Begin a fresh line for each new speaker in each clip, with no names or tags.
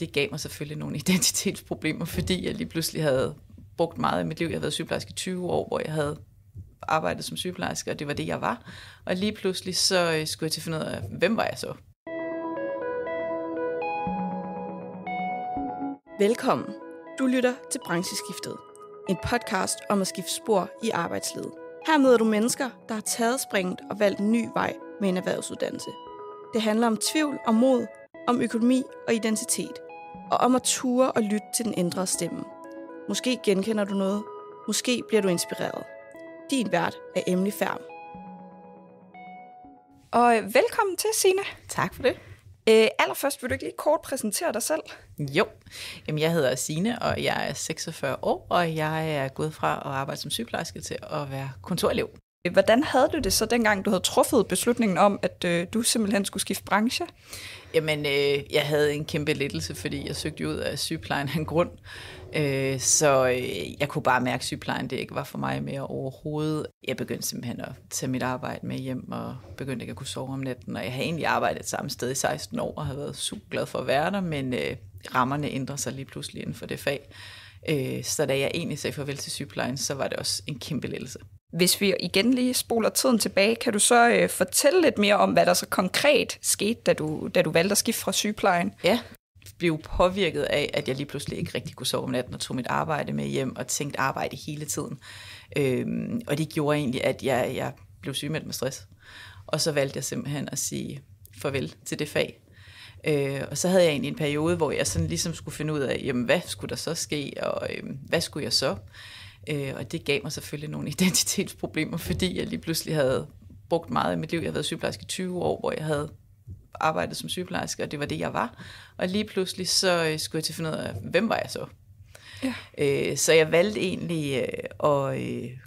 det gav mig selvfølgelig nogle identitetsproblemer, fordi jeg lige pludselig havde brugt meget af mit liv. Jeg havde været sygeplejerske i 20 år, hvor jeg havde arbejdet som sygeplejerske, og det var det, jeg var. Og lige pludselig så skulle jeg til at finde ud af, hvem var jeg så?
Velkommen. Du lytter til Brancheskiftet. En podcast om at skifte spor i arbejdslivet. Her møder du mennesker, der har taget springet og valgt en ny vej med en erhvervsuddannelse. Det handler om tvivl og mod, om økonomi og identitet, og om at ture og lytte til den ændrede stemme. Måske genkender du noget, måske bliver du inspireret. Din vært er Emily Færm.
Og velkommen til, Signe.
Tak for det.
Allerførst vil du ikke lige kort præsentere dig selv?
Jo, jamen, jeg hedder Signe, og jeg er 46 år, og jeg er gået fra at arbejde som sygeplejerske til at være kontorelev.
Hvordan havde du det så dengang, du havde truffet beslutningen om, at du simpelthen skulle skifte branche?
Jamen, jeg havde en kæmpe lettelse, fordi jeg søgte ud af sygeplejen af en grund. Så jeg kunne bare mærke, at sygeplejen det ikke var for mig mere overhovedet. Jeg begyndte simpelthen at tage mit arbejde med hjem, og begyndte ikke at kunne sove om natten. Og jeg havde egentlig arbejdet samme sted i 16 år, og havde været super glad for at være der, men rammerne ændrede sig lige pludselig inden for det fag. Så da jeg egentlig sagde farvel til sygeplejen, så var det også en kæmpe lettelse.
Hvis vi igen lige spoler tiden tilbage, kan du så fortælle lidt mere om, hvad der så konkret skete, da du valgte at skifte fra sygeplejen?
Ja, jeg blev påvirket af, at jeg lige pludselig ikke rigtig kunne sove om natten og tog mit arbejde med hjem og tænkte arbejde hele tiden. Og det gjorde egentlig, at jeg blev sygemeldt med stress. Og så valgte jeg simpelthen at sige farvel til det fag. Og så havde jeg egentlig en periode, hvor jeg sådan ligesom skulle finde ud af, jamen, hvad skulle der så ske, og hvad skulle jeg så? Og det gav mig selvfølgelig nogle identitetsproblemer, fordi jeg lige pludselig havde brugt meget af mit liv. Jeg havde været sygeplejerske i 20 år, hvor jeg havde arbejdet som sygeplejerske, og det var det, jeg var. Og lige pludselig så skulle jeg til at finde ud af, hvem var jeg så? Ja. Så jeg valgte egentlig at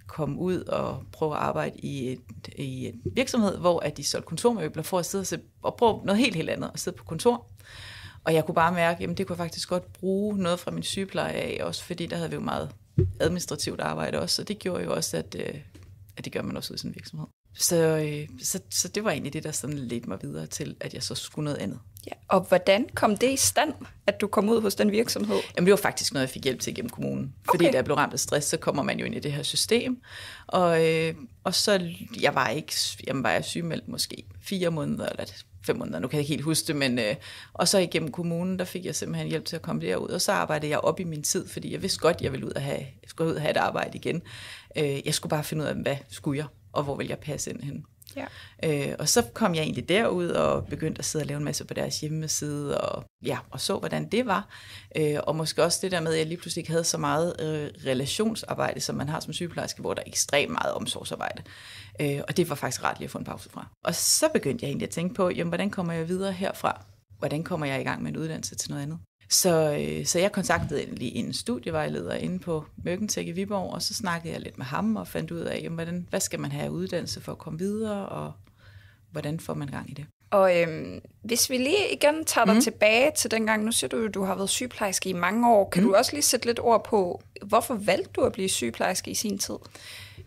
komme ud og prøve at arbejde i en virksomhed, hvor at de solgte kontormøbler for at sidde og prøve noget helt andet, at sidde på kontor. Og jeg kunne bare mærke, jamen det kunne jeg faktisk godt bruge noget fra min sygepleje af, også fordi der havde vi jo meget administrativt arbejde også, og det gjorde jo også, at det gør man også ud i sådan en virksomhed. Så det var egentlig det, der sådan ledte mig videre til, at jeg så skulle noget andet.
Ja, og hvordan kom det i stand, at du kom ud hos den virksomhed?
Jamen, det var faktisk noget, jeg fik hjælp til gennem kommunen. Fordi da jeg blev ramt af stress, så kommer man jo ind i det her system. Og så, var jeg sygemeldt måske 4 måneder, eller 5 måneder, nu kan jeg ikke helt huske det, men og så igennem kommunen, der fik jeg simpelthen hjælp til at komme derud, og så arbejdede jeg op i min tid, fordi jeg vidste godt, jeg ville ud og have et arbejde igen. Jeg skulle bare finde ud af, hvad skulle jeg, og hvor ville jeg passe ind hen. Ja. Og så kom jeg egentlig derud og begyndte at sidde og lave en masse på deres hjemmeside, og så, hvordan det var. Og måske også det der med, at jeg lige pludselig ikke havde så meget relationsarbejde, som man har som sygeplejerske, hvor der er ekstremt meget omsorgsarbejde. Og det var faktisk ret lige at få en pause fra. Og så begyndte jeg egentlig at tænke på, jamen, hvordan kommer jeg videre herfra? Hvordan kommer jeg i gang med en uddannelse til noget andet? Så jeg kontaktede endelig en studievejleder inde på Mercantech i Viborg, og så snakkede jeg lidt med ham og fandt ud af, jamen, hvad skal man have af uddannelse for at komme videre, og hvordan får man gang i det?
Og hvis vi lige igen tager dig tilbage til dengang, nu siger du, at du har været sygeplejerske i mange år. Kan du også lige sætte lidt ord på, hvorfor valgte du at blive sygeplejerske i sin tid?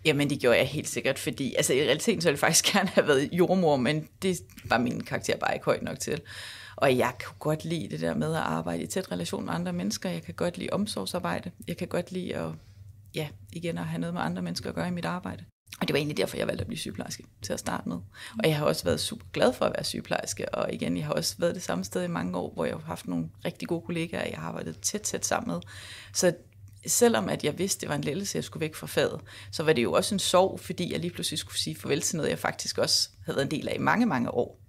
Jamen, det gjorde jeg helt sikkert, fordi i realiteten så ville jeg faktisk gerne have været jordmor, men det var min karakter bare ikke højt nok til. Og jeg kan godt lide det der med at arbejde i tæt relation med andre mennesker. Jeg kan godt lide omsorgsarbejde. Jeg kan godt lide at have noget med andre mennesker at gøre i mit arbejde. Og det var egentlig derfor, jeg valgte at blive sygeplejerske til at starte med. Og jeg har også været super glad for at være sygeplejerske. Og igen, jeg har også været det samme sted i mange år, hvor jeg har haft nogle rigtig gode kollegaer, jeg har arbejdet tæt sammen med. Så selvom at jeg vidste, det var en lettelse, jeg skulle væk fra faget, så var det jo også en sorg, fordi jeg lige pludselig skulle sige farvel til noget, jeg faktisk også havde været en del af i mange, mange år.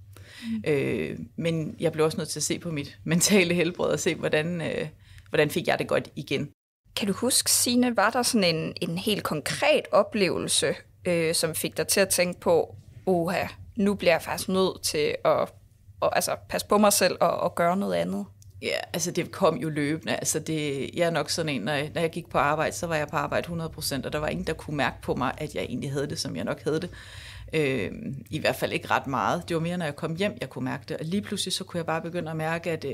Men jeg blev også nødt til at se på mit mentale helbred og se, hvordan fik jeg det godt igen.
Kan du huske, Signe, var der sådan en helt konkret oplevelse, som fik dig til at tænke på, nu bliver jeg faktisk nødt til at passe på mig selv og gøre noget andet?
Ja, altså det kom jo løbende. Altså jeg er nok sådan en, når jeg gik på arbejde, så var jeg på arbejde 100%, og der var ingen, der kunne mærke på mig, at jeg egentlig havde det, som jeg nok havde det. I hvert fald ikke ret meget. Det var mere, når jeg kom hjem, jeg kunne mærke det. Og lige pludselig så kunne jeg bare begynde at mærke, at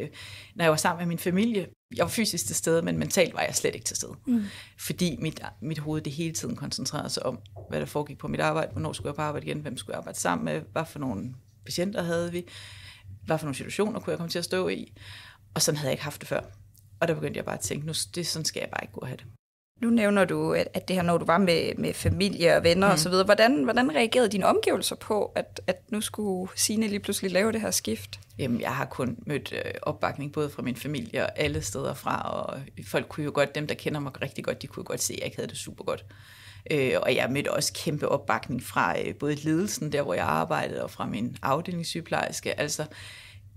når jeg var sammen med min familie, jeg var fysisk til stede, men mentalt var jeg slet ikke til stede. Fordi mit hoved det hele tiden koncentrerede sig om, hvad der foregik på mit arbejde, hvornår skulle jeg på arbejde igen, hvem skulle jeg arbejde sammen med, hvad for nogle patienter havde vi, hvad for nogle situationer kunne jeg komme til at stå i. Og sådan havde jeg ikke haft det før. Og der begyndte jeg bare at tænke, sådan skal jeg bare ikke gå og have det.
Nu nævner du, at det her, når du var med familie og venner og så videre, hvordan reagerede dine omgivelser på, at nu skulle Signe lige pludselig lave det her skift?
Jamen, jeg har kun mødt opbakning både fra min familie og alle steder fra, og folk kunne jo godt, dem der kender mig rigtig godt, de kunne godt se, at jeg ikke havde det super godt. Og jeg mødte også kæmpe opbakning fra både ledelsen, der hvor jeg arbejdede, og fra min afdelingssygeplejerske. Altså,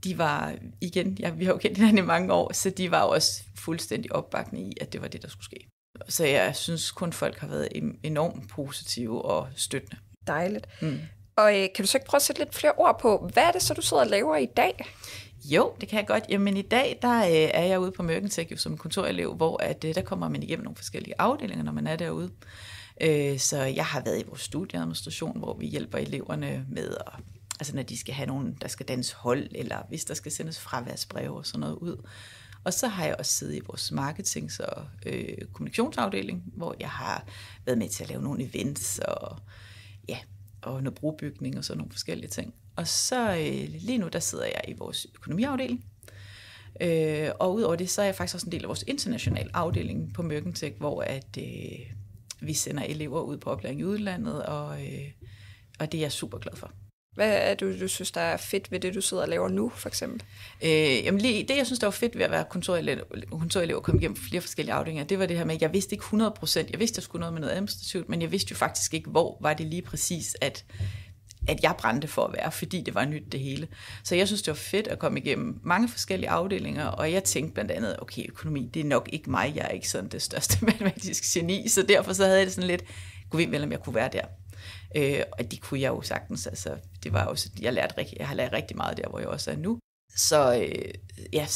de var, igen, vi har jo kendt hinanden i mange år, så de var også fuldstændig opbakning i, at det var det, der skulle ske. Så jeg synes kun, folk har været enormt positive og støttende.
Dejligt. Og kan du så ikke prøve at sætte lidt flere ord på, hvad er det så, du sidder og laver i dag?
Jo, det kan jeg godt. Jamen i dag, der er jeg ude på Mercantech som kontorelev, hvor der kommer man igennem nogle forskellige afdelinger, når man er derude. Så jeg har været i vores studieadministration, hvor vi hjælper eleverne med, altså når de skal have nogen, der skal danse hold, eller hvis der skal sendes fraværsbreve og sådan noget ud. Og så har jeg også siddet i vores marketings- og kommunikationsafdeling, hvor jeg har været med til at lave nogle events og noget brobygning og sådan nogle forskellige ting. Og så lige nu, der sidder jeg i vores økonomiafdeling. Og udover det, så er jeg faktisk også en del af vores internationale afdeling på Mercantech, hvor vi sender elever ud på oplæring i udlandet, og det er jeg super glad for.
Hvad er det, du synes, der er fedt ved det, du sidder og laver nu, for eksempel?
Jamen lige det, jeg synes, der var fedt ved at være kontorelev og komme igennem flere forskellige afdelinger, det var det her med, at jeg vidste ikke 100%. Jeg vidste, jeg skulle noget med noget administrativt, men jeg vidste jo faktisk ikke, hvor var det lige præcis, at jeg brændte for at være, fordi det var nyt det hele. Så jeg synes, det var fedt at komme igennem mange forskellige afdelinger, og jeg tænkte blandt andet, okay, økonomi, det er nok ikke mig, jeg er ikke sådan det største matematiske geni, så derfor så havde jeg det sådan lidt, gud ved vel, om jeg kunne være der. Og det kunne jeg jo sagtens, altså det var også, jeg har lært rigtig meget der, hvor jeg også er nu. Så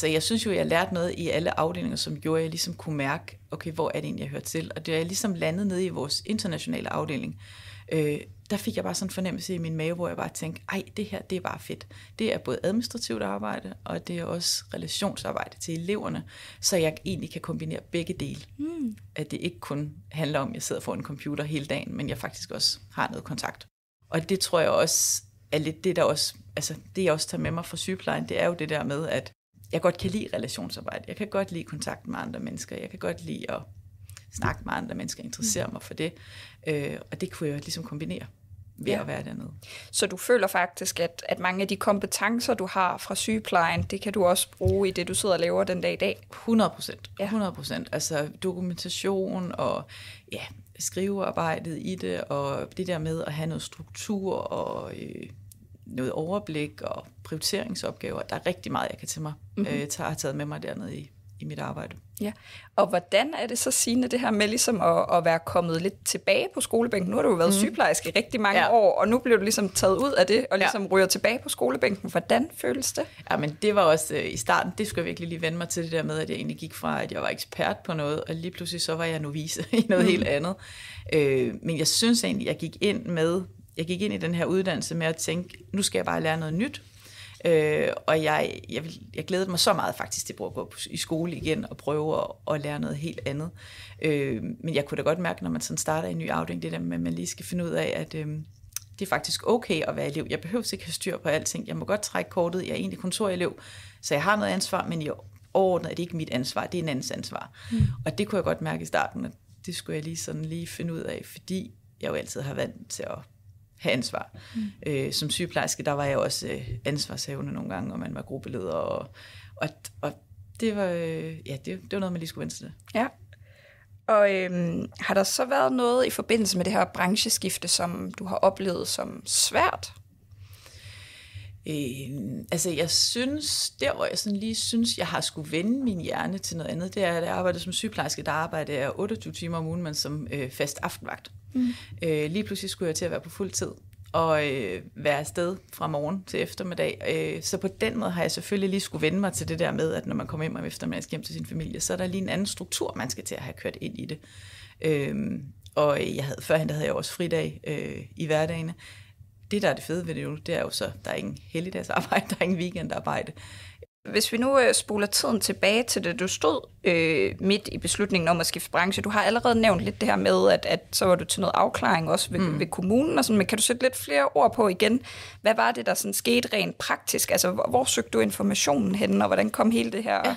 jeg synes jo, jeg lærte noget i alle afdelinger, som gjorde, at jeg ligesom kunne mærke, okay, hvor er det egentlig, jeg hører til? Og det er jeg ligesom landet nede i vores internationale afdeling. Der fik jeg bare sådan en fornemmelse i min mave, hvor jeg bare tænkte, ej, det her, det er bare fedt. Det er både administrativt arbejde, og det er også relationsarbejde til eleverne, så jeg egentlig kan kombinere begge dele. At det ikke kun handler om, at jeg sidder foran en computer hele dagen, men jeg faktisk også har noget kontakt. Og det tror jeg også er lidt det, der også, altså det jeg også tager med mig fra sygeplejen, det er jo det der med, at jeg godt kan lide relationsarbejde. Jeg kan godt lide kontakt med andre mennesker. Jeg kan godt lide at snakke med andre mennesker, interessere mig for det. Og det kunne jeg ligesom kombinere ved at være dernede.
Så du føler faktisk, at mange af de kompetencer, du har fra sygeplejen, det kan du også bruge i det, du sidder og laver den dag i dag?
100%. 100%. Altså dokumentation og skrivearbejdet i det, og det der med at have noget struktur og noget overblik og prioriteringsopgaver. Der er rigtig meget, jeg kan tage mig. Har taget med mig dernede i mit arbejde.
Ja, og hvordan er det så, Signe, det her med ligesom at være kommet lidt tilbage på skolebænken? Nu har du jo været sygeplejerske i rigtig mange år, og nu bliver du ligesom taget ud af det, og ligesom ryger tilbage på skolebænken. Hvordan føles det?
Ja, men det var også i starten, det skulle jeg virkelig lige vende mig til det der med, at jeg egentlig gik fra, at jeg var ekspert på noget, og lige pludselig så var jeg novice i noget helt andet. Men jeg synes egentlig, jeg gik ind i den her uddannelse med at tænke, nu skal jeg bare lære noget nyt. Og jeg glædede mig så meget faktisk til at gå i skole igen og prøve at lære noget helt andet. Men jeg kunne da godt mærke, når man sådan starter en ny afdeling, det der med, at man lige skal finde ud af, at det er faktisk okay at være elev. Jeg behøver ikke have styr på alting. Jeg må godt trække kortet. Jeg er egentlig kontorelev, så jeg har noget ansvar, men overordnet er det ikke mit ansvar, det er en andens ansvar. Og det kunne jeg godt mærke i starten, at det skulle jeg lige finde ud af, fordi jeg jo altid har vant til at have ansvar. Som sygeplejerske, der var jeg også ansvarshavende nogle gange, og man var gruppeleder, og det var, det var noget, man lige skulle vente til. Ja.
Og har der så været noget i forbindelse med det her brancheskifte, som du har oplevet som svært?
Altså jeg synes, der hvor jeg sådan lige synes, jeg har skulle vende min hjerne til noget andet, det er, at jeg arbejder som sygeplejerske, der arbejder jeg 28 timer om ugen, men som fast aftenvagt. Lige pludselig skulle jeg til at være på fuld tid, og være afsted fra morgen til eftermiddag. Så på den måde har jeg selvfølgelig lige skulle vende mig til det der med, at når man kommer hjem om eftermiddagen hjem til sin familie, så er der lige en anden struktur, man skal til at have kørt ind i det. Og førhen havde jeg også fridag i hverdagene. Det, der er det fede ved det nu, det er jo så, der er ingen helligdagsarbejde, der er ingen weekendarbejde.
Hvis vi nu spoler tiden tilbage til det, du stod midt i beslutningen om at skifte branche. Du har allerede nævnt lidt det her med, at så var du til noget afklaring også ved kommunen. Og sådan, men kan du sætte lidt flere ord på igen? Hvad var det, der sådan skete rent praktisk? Altså, hvor søgte du informationen henne, og hvordan kom hele det her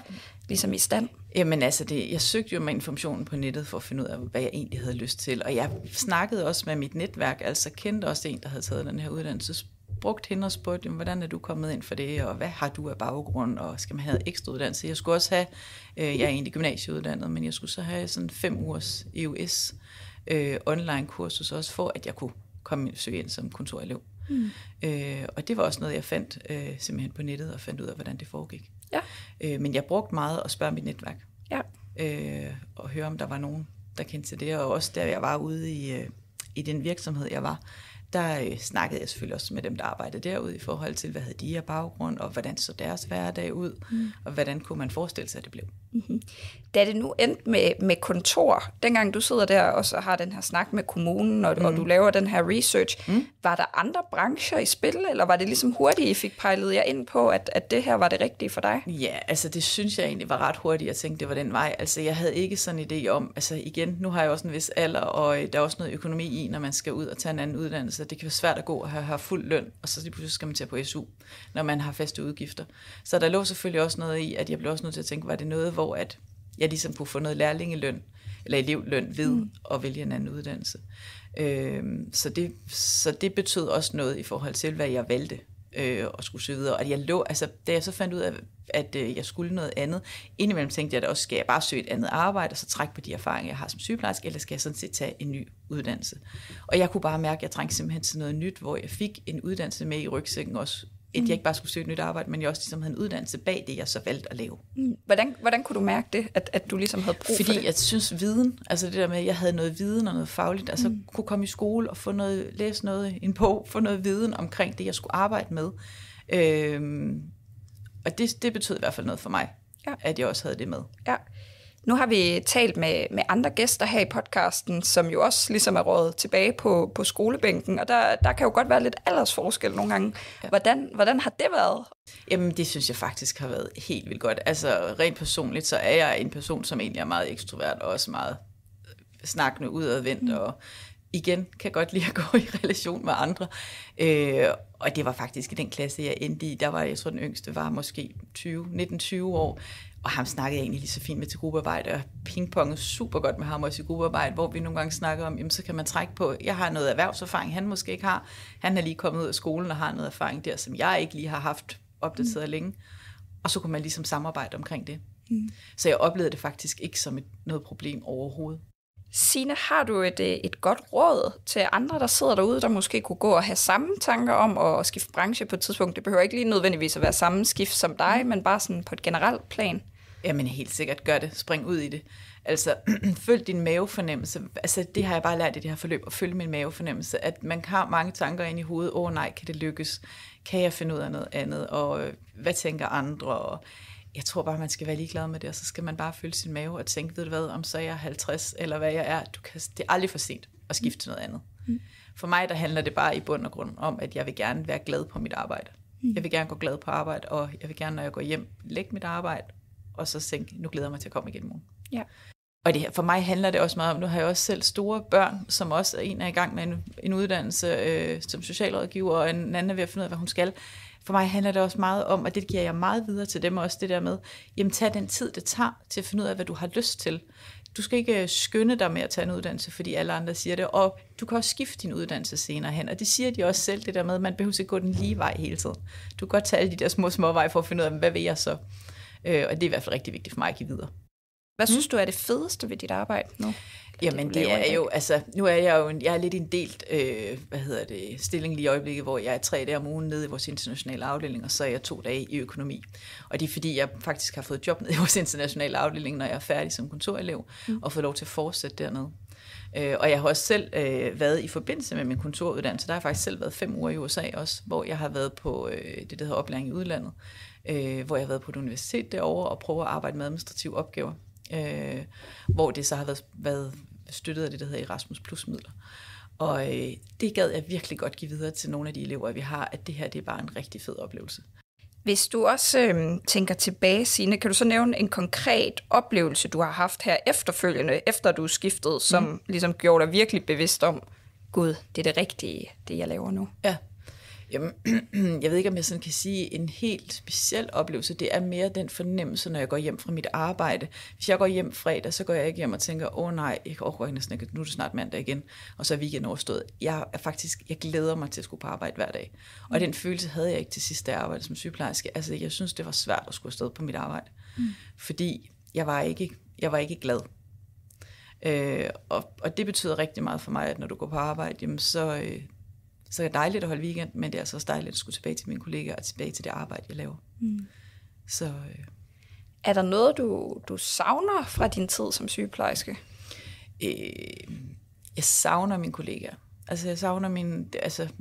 ligesom i stand?
Jamen altså, jeg søgte jo med informationen på nettet for at finde ud af, hvad jeg egentlig havde lyst til. Og jeg snakkede også med mit netværk, altså kendte også en, der havde taget den her uddannelse, brugt hende og spurgte, hvordan er du kommet ind for det, og hvad har du af baggrund, og skal man have ekstra uddannelse? Jeg skulle også have, jeg er egentlig gymnasieuddannet, men jeg skulle så have sådan 5 ugers EUS online kursus også, for at jeg kunne søge ind som kontorelev. Og det var også noget, jeg fandt simpelthen på nettet, og fandt ud af, hvordan det foregik. Ja. Men jeg brugte meget at spørge mit netværk, og høre, om der var nogen, der kendte til det, og også der jeg var ude i den virksomhed, jeg var, der snakkede jeg selvfølgelig også med dem, der arbejdede derude i forhold til, hvad havde de af baggrund, og hvordan så deres hverdag ud, og hvordan kunne man forestille sig, at det blev.
Da det nu endte med kontor, dengang du sidder der og så har den her snak med kommunen, og du laver den her research, var der andre brancher i spil, eller var det ligesom hurtigt, I fik pejlet jer ind på, at det her var det rigtige for dig?
Ja, altså det synes jeg egentlig var ret hurtigt, jeg tænkte, det var den vej. Altså jeg havde ikke sådan en idé om, altså igen, nu har jeg også en vis alder, og der er også noget økonomi i, når man skal ud og tage en anden uddannelse. Det kan være svært at gå og have fuld løn, og så lige pludselig skal man til på SU, når man har faste udgifter. Så der lå selvfølgelig også noget i, at jeg blev også nødt til at tænke, var det noget, hvor at jeg ligesom kunne få noget lærlingeløn, eller elevløn ved at vælge en anden uddannelse. Så det betød også noget i forhold til, hvad jeg valgte og skulle søge videre. Og jeg lå, altså, da jeg så fandt ud af, at jeg skulle noget andet, indimellem tænkte jeg, at også skal jeg bare søge et andet arbejde, og så trække på de erfaringer, jeg har som sygeplejerske, eller skal jeg sådan set tage en ny uddannelse. Og jeg kunne bare mærke, at jeg trængte simpelthen til noget nyt, hvor jeg fik en uddannelse med i rygsækken også, at jeg ikke bare skulle søge et nyt arbejde, men jeg også ligesom havde en uddannelse bag det, jeg så valgte at lave.
Hvordan kunne du mærke det, at du ligesom havde brug for det?
Fordi jeg synes viden, altså det der med, at jeg havde noget viden og noget fagligt, altså kunne komme i skole og få noget, læse noget, en bog, få noget viden omkring det, jeg skulle arbejde med. Og det betød i hvert fald noget for mig, at jeg også havde det med.
Ja. Nu har vi talt med andre gæster her i podcasten, som jo også ligesom er rådet tilbage på skolebænken, og der kan jo godt være lidt aldersforskel nogle gange. Ja. Hvordan har det været?
Jamen, det synes jeg faktisk har været helt vildt godt. Altså, rent personligt, så er jeg en person, som egentlig er meget ekstrovert, og også meget snakkende udadvendt, og igen kan godt lide at gå i relation med andre. Og det var faktisk i den klasse, jeg endte i. Der var, jeg tror, den yngste var måske 19-20 år, og ham snakkede jeg egentlig lige så fint med til gruppearbejde, og pingpongede super godt med ham også i gruppearbejde, hvor vi nogle gange snakker om, jamen så kan man trække på, jeg har noget erhvervserfaring, han måske ikke har. Han er lige kommet ud af skolen og har noget erfaring der, som jeg ikke lige har haft opdateret længe. Og så kunne man ligesom samarbejde omkring det. Så jeg oplevede det faktisk ikke som noget problem overhovedet.
Signe, har du et godt råd til andre, der sidder derude, der måske kunne gå og have samme tanker om at skifte branche på et tidspunkt? Det behøver ikke lige nødvendigvis at være samme skift som dig, men bare sådan på et generelt plan.
Jamen helt sikkert, gør det. Spring ud i det. Altså, følg din mavefornemmelse. Altså, det har jeg bare lært i det her forløb, at følge min mavefornemmelse. At man har mange tanker ind i hovedet. Nej, kan det lykkes? Kan jeg finde ud af noget andet? Og hvad tænker andre? Og jeg tror bare, man skal være ligeglad med det, og så skal man bare følge sin mave og tænke, ved du hvad, om så er jeg 50, eller hvad jeg er. Det er aldrig for sent at skifte til noget andet. For mig, der handler det bare i bund og grund om, at jeg vil gerne være glad på mit arbejde. Jeg vil gerne gå glad på arbejde, og jeg vil gerne, når jeg går hjem, lægge mit arbejde, og så tænke, nu glæder jeg mig til at komme igen i morgen.
Ja.
Og det her, for mig handler det også meget om, nu har jeg også selv store børn, som også er i gang med en uddannelse som socialrådgiver, og en anden er ved at finde ud af, hvad hun skal. For mig handler det også meget om, og det giver jeg meget videre til dem også, det der med, jamen tag den tid, det tager til at finde ud af, hvad du har lyst til. Du skal ikke skynde dig med at tage en uddannelse, fordi alle andre siger det, og du kan også skifte din uddannelse senere hen, og det siger de også selv, det der med, at man behøver ikke gå den lige vej hele tiden. Du kan godt tage alle de der små veje for at finde ud af, hvad vil jeg så? Og det er i hvert fald rigtig vigtigt for mig at give videre.
Hvad synes du er det fedeste ved dit arbejde nu?
Jamen det er jo, altså nu er jeg jo, jeg er lidt en delt, stilling lige i øjeblikket, hvor jeg er 3 dage om ugen nede i vores internationale afdeling, og så er jeg 2 dage i økonomi. Og det er fordi, jeg faktisk har fået job nede i vores internationale afdeling, når jeg er færdig som kontorelev, og fået lov til at fortsætte dernede. Og jeg har også selv været i forbindelse med min kontoruddannelse, der har jeg faktisk selv været 5 uger i USA også, hvor jeg har været på det, der hedder oplæring i udlandet, hvor jeg har været på et universitet derovre og prøvet at arbejde med administrative opgaver. Hvor det så har været støttet af det, der hedder Erasmus Plus midler. Og det gad jeg virkelig godt give videre til nogle af de elever, vi har, at det her det er bare en rigtig fed oplevelse.
Hvis du også tænker tilbage, Signe, kan du så nævne en konkret oplevelse, du har haft her efterfølgende, efter du skiftede, som ligesom gjorde dig virkelig bevidst om, Gud, det er det rigtige, det jeg laver nu?
Ja. Jamen, jeg ved ikke, om jeg sådan kan sige en helt speciel oplevelse. Det er mere den fornemmelse, når jeg går hjem fra mit arbejde. Hvis jeg går hjem fredag, så går jeg ikke hjem og tænker, nej, jeg overgår ikke næsten ikke, nu er det snart mandag igen, og så er weekenden overstået. Jeg glæder mig til at skulle på arbejde hver dag. Og den følelse havde jeg ikke til sidst, da jeg arbejdede som sygeplejerske. Altså, jeg synes, det var svært at skulle afsted på mit arbejde. Fordi jeg var ikke glad. Og det betyder rigtig meget for mig, at når du går på arbejde, jamen så er det dejligt at holde weekend, men det er altså også dejligt at skulle tilbage til mine kollegaer og tilbage til det arbejde, jeg laver. Så,
Er der noget, du savner fra din tid som sygeplejerske?
Jeg savner mine kollegaer. Altså jeg savner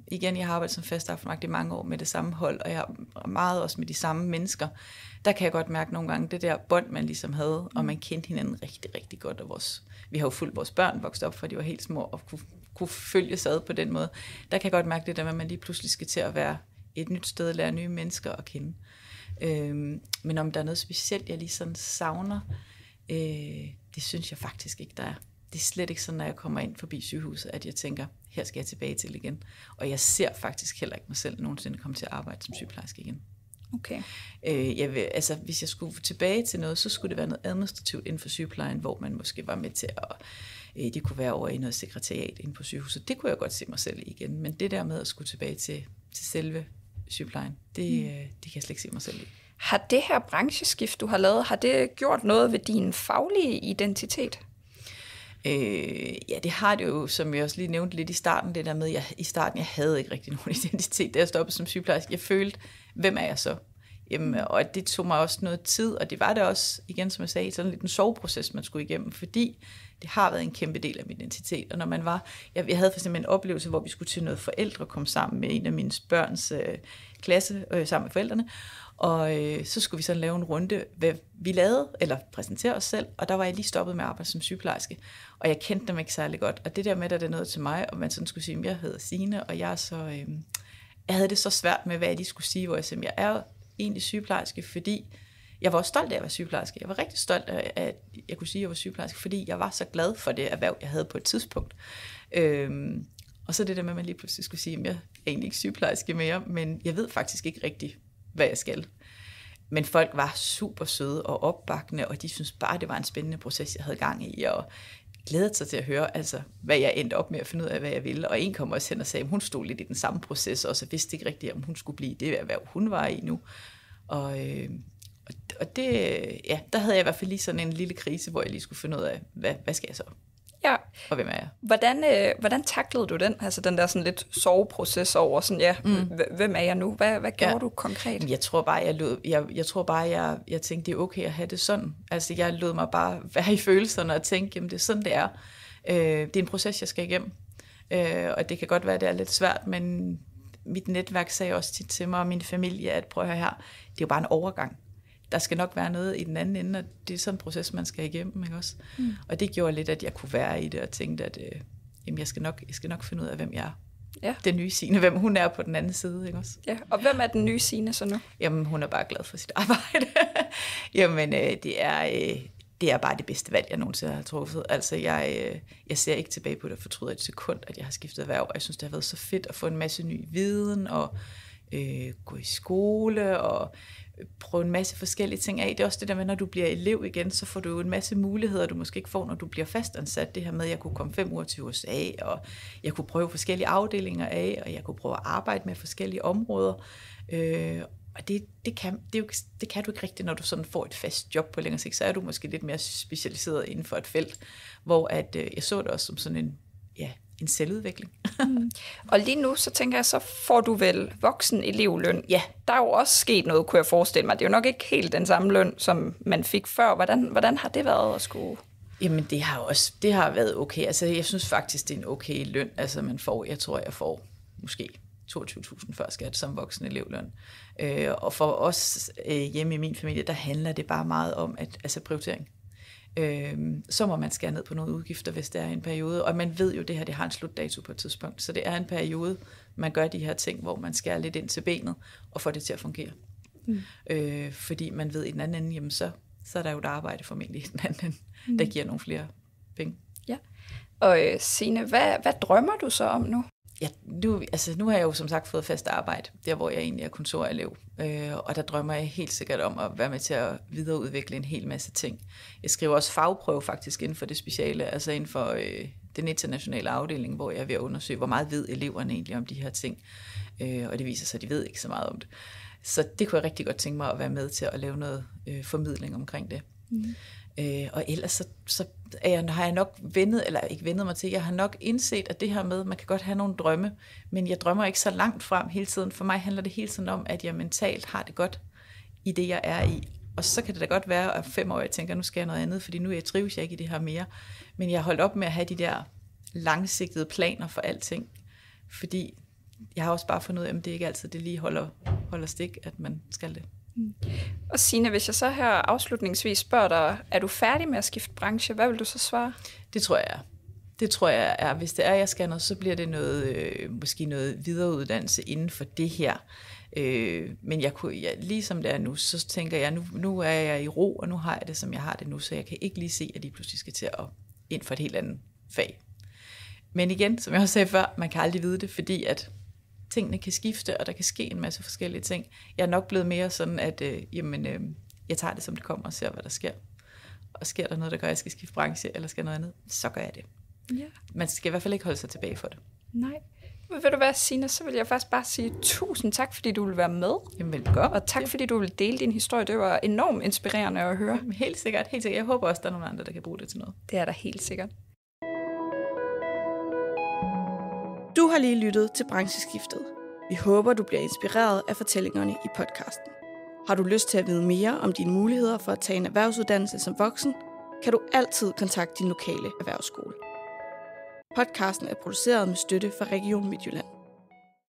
igen, jeg har arbejdet som fast aftenvagt i mange år med det samme hold, og jeg har meget også med de samme mennesker. Der kan jeg godt mærke nogle gange, det der bånd, man ligesom havde, og man kendte hinanden rigtig, rigtig godt. Og vi har jo fulgt vores børn vokset op, for de var helt små, og kunne følges ad på den måde. Der kan jeg godt mærke det der med, at man lige pludselig skal til at være et nyt sted, lære nye mennesker at kende. Men om der er noget specielt, jeg lige sådan savner, det synes jeg faktisk ikke, der er. Det er slet ikke sådan, når jeg kommer ind forbi sygehuset, at jeg tænker, her skal jeg tilbage til igen. Og jeg ser faktisk heller ikke mig selv nogensinde komme til at arbejde som sygeplejerske igen.
Okay.
Hvis jeg skulle tilbage til noget, så skulle det være noget administrativt inden for sygeplejen, hvor man måske var med til at... det kunne være over i noget sekretariat inde på sygehuset. Det kunne jeg godt se mig selv igen. Men det der med at skulle tilbage til selve sygeplejen, det kan jeg slet ikke se mig selv i.
Har det her brancheskift, du har lavet, har det gjort noget ved din faglige identitet?
Ja, det har det jo, som jeg også lige nævnte lidt i starten, det der med, jeg havde ikke rigtig nogen identitet, da jeg stoppede som sygeplejerske. Jeg følte, hvem er jeg så? Jamen, og det tog mig også noget tid, og det var det også, igen som jeg sagde, sådan lidt en soveproces, man skulle igennem, fordi det har været en kæmpe del af min identitet. Og når man var, jeg havde for eksempel en oplevelse, hvor vi skulle til noget forældre, komme sammen med en af mine børns klasse, sammen med forældrene, og så skulle vi sådan lave en runde, hvad vi lavede, eller præsentere os selv, og der var jeg lige stoppet med at arbejde som sygeplejerske, og jeg kendte dem ikke særlig godt, og det der med, at det er noget til mig, og man sådan skulle sige, at jeg hedder Signe, og jeg havde det så svært med, hvad jeg lige skulle sige, hvor jeg simpelthen, jeg er egentlig sygeplejerske, fordi jeg var også stolt af at være sygeplejerske. Jeg var rigtig stolt af, at jeg kunne sige, at jeg var sygeplejerske, fordi jeg var så glad for det erhverv, jeg havde på et tidspunkt. Og så det der med, at man lige pludselig skulle sige, at jeg er egentlig ikke sygeplejerske mere, men jeg ved faktisk ikke rigtigt, hvad jeg skal. Men folk var super søde og opbakkende, og de synes bare, det var en spændende proces, jeg havde gang i, og glædede sig til at høre, altså, hvad jeg endte op med at finde ud af, hvad jeg ville. Og en kom også hen og sagde, at hun stod lidt i den samme proces, og så vidste ikke rigtigt, om hun skulle blive det erhverv, hun var i nu. Og det, ja, der havde jeg i hvert fald lige sådan en lille krise, hvor jeg lige skulle finde ud af, hvad skal jeg så?
Ja.
Og hvem er jeg?
Hvordan taklede du den? Altså den der sådan lidt soveproces over sådan, hvem er jeg nu? Hvad gjorde du konkret?
Jeg tror bare, jeg tænkte, det er okay at have det sådan. Altså jeg lod mig bare være i følelserne og tænke, jamen det er sådan, det er. Det er en proces, jeg skal igennem. Og det kan godt være, det er lidt svært, men mit netværk sagde også tit til mig og min familie, at prøv at høre her, det er jo bare en overgang. Der skal nok være noget i den anden ende, og det er sådan en proces, man skal igennem, ikke også? Og det gjorde lidt, at jeg kunne være i det, og tænkte, at jamen, jeg skal nok finde ud af, hvem jeg er. Ja. Den nye Signe, hvem hun er på den anden side, ikke også?
Ja, og hvem er den nye Signe så nu?
Jamen, hun er bare glad for sit arbejde. Jamen, det er bare det bedste valg, jeg nogensinde har truffet. Altså, jeg ser ikke tilbage på det og fortryder et sekund, at jeg har skiftet erhverv, og jeg synes, det har været så fedt at få en masse ny viden, og gå i skole, og prøve en masse forskellige ting af. Det er også det der med, når du bliver elev igen, så får du en masse muligheder, du måske ikke får, når du bliver fastansat. Det her med, at jeg kunne komme 5 uger til USA, og jeg kunne prøve forskellige afdelinger af, og jeg kunne prøve at arbejde med forskellige områder. Og det kan du ikke rigtigt, når du sådan får et fast job på længere sigt. Så er du måske lidt mere specialiseret inden for et felt, hvor at, jeg så det også som sådan en selvudvikling.
Og lige nu, så tænker jeg, så får du vel voksen elevløn.
Ja.
Der er jo også sket noget, kunne jeg forestille mig. Det er jo nok ikke helt den samme løn, som man fik før. Hvordan har det været at skulle?
Jamen, det har været okay. Altså, jeg synes faktisk, det er en okay løn, altså man får. Jeg tror, jeg får måske 22.000 før skat som voksen elevløn. Og for os hjemme i min familie, der handler det bare meget om, prioritering. Så må man skære ned på nogle udgifter, hvis det er en periode. Og man ved jo, at det her det har en slutdato på et tidspunkt. Så det er en periode, man gør de her ting, hvor man skærer lidt ind til benet og får det til at fungere. Fordi man ved i den anden ende, jamen så er der jo et arbejde formentlig i den anden ende, der giver nogle flere penge.
Ja. Og Signe, hvad drømmer du så om nu?
Ja, nu har jeg jo som sagt fået fast arbejde, der hvor jeg egentlig er kontorelev. Og der drømmer jeg helt sikkert om at være med til at videreudvikle en hel masse ting. Jeg skriver også fagprøve faktisk inden for det speciale, altså inden for den internationale afdeling, hvor jeg er ved at undersøge, hvor meget ved eleverne egentlig om de her ting. Og det viser sig, at de ved ikke så meget om det. Så det kunne jeg rigtig godt tænke mig at være med til at lave noget formidling omkring det. Og ellers så har jeg nok jeg har nok indset, at det her med, man kan godt have nogle drømme, men jeg drømmer ikke så langt frem hele tiden. For mig handler det hele tiden om, at jeg mentalt har det godt i det, jeg er i. Og så kan det da godt være, at 5 år jeg tænker, nu skal jeg noget andet, fordi nu trives jeg ikke i det her mere. Men jeg har holdt op med at have de der langsigtede planer for alting, fordi jeg har også bare fundet ud af, at det ikke altid det lige holder stik, at man skal det.
Og Signe, hvis jeg så her afslutningsvis spørger dig, er du færdig med at skifte branche? Hvad vil du så svare?
Det tror jeg er. Hvis det er, jeg skal noget, så bliver det måske noget videreuddannelse inden for det her. Men ligesom det er nu, så tænker jeg, nu er jeg i ro, og nu har jeg det, som jeg har det nu, så jeg kan ikke lige se, at de pludselig skal til at ind for et helt andet fag. Men igen, som jeg også sagde før, man kan aldrig vide det, fordi at tingene kan skifte, og der kan ske en masse forskellige ting. Jeg er nok blevet mere sådan, at jeg tager det, som det kommer, og ser, hvad der sker. Og sker der noget, der gør, at jeg skal skifte branche, eller skal noget andet, så gør jeg det. Ja. Man skal i hvert fald ikke holde sig tilbage for det.
Nej. Men ved du hvad, Signe, så vil jeg faktisk bare sige tusind tak, fordi du ville være med.
Jamen velbekomme.
Og tak, fordi du ville dele din historie. Det var enormt inspirerende at høre.
Jamen, helt sikkert. Jeg håber også, der er nogle andre, der kan bruge det til noget.
Det er der helt sikkert.
Du har lige lyttet til Brancheskiftet. Vi håber, du bliver inspireret af fortællingerne i podcasten. Har du lyst til at vide mere om dine muligheder for at tage en erhvervsuddannelse som voksen, kan du altid kontakte din lokale erhvervsskole. Podcasten er produceret med støtte fra Region Midtjylland.